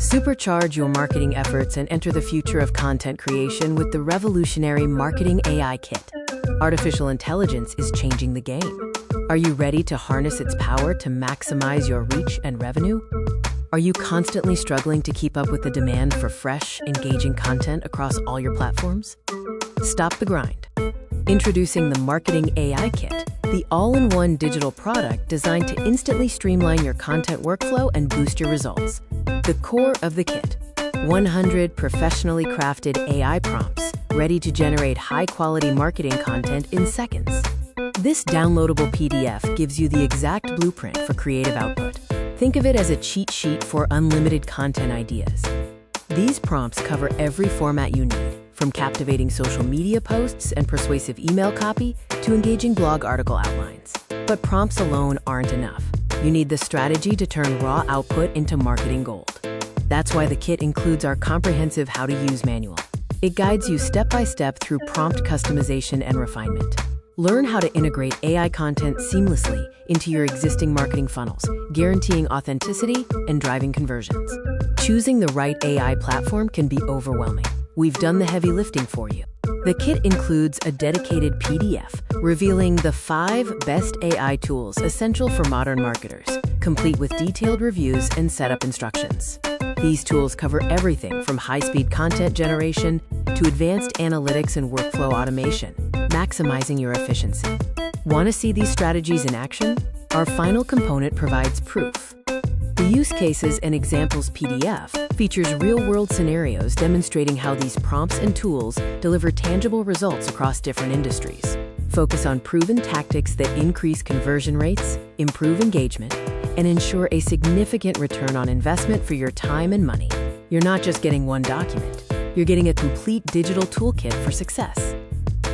Supercharge your marketing efforts and enter the future of content creation with the revolutionary Marketing AI Kit. Artificial intelligence is changing the game. Are you ready to harness its power to maximize your reach and revenue? Are you constantly struggling to keep up with the demand for fresh, engaging content across all your platforms? Stop the grind. Introducing the Marketing AI Kit, the all-in-one digital product designed to instantly streamline your content workflow and boost your results. The core of the kit: 100 professionally crafted AI prompts ready to generate high-quality marketing content in seconds. This downloadable PDF gives you the exact blueprint for creative output. Think of it as a cheat sheet for unlimited content ideas. These prompts cover every format you need, from captivating social media posts and persuasive email copy to engaging blog article outlines. But prompts alone aren't enough. You need the strategy to turn raw output into marketing gold. That's why the kit includes our comprehensive how-to-use manual. It guides you step-by-step through prompt customization and refinement. Learn how to integrate AI content seamlessly into your existing marketing funnels, guaranteeing authenticity and driving conversions. Choosing the right AI platform can be overwhelming. We've done the heavy lifting for you. The kit includes a dedicated PDF revealing the 5 best AI tools essential for modern marketers, complete with detailed reviews and setup instructions. These tools cover everything from high-speed content generation to advanced analytics and workflow automation, maximizing your efficiency. Want to see these strategies in action? Our final component provides proof. The Use Cases and Examples PDF features real-world scenarios demonstrating how these prompts and tools deliver tangible results across different industries. Focus on proven tactics that increase conversion rates, improve engagement, and ensure a significant return on investment for your time and money. You're not just getting one document, you're getting a complete digital toolkit for success.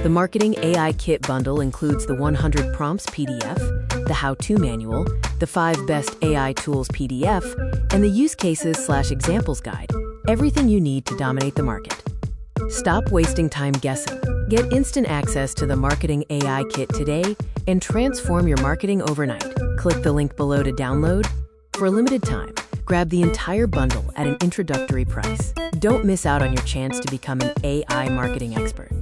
The Marketing AI Kit bundle includes the 100 Prompts PDF, the How-To Manual, the 5 Best AI Tools PDF, and the Use Cases/Examples Guide, everything you need to dominate the market. Stop wasting time guessing. Get instant access to the Marketing AI Kit today and transform your marketing overnight. Click the link below to download. For a limited time, grab the entire bundle at an introductory price. Don't miss out on your chance to become an AI marketing expert.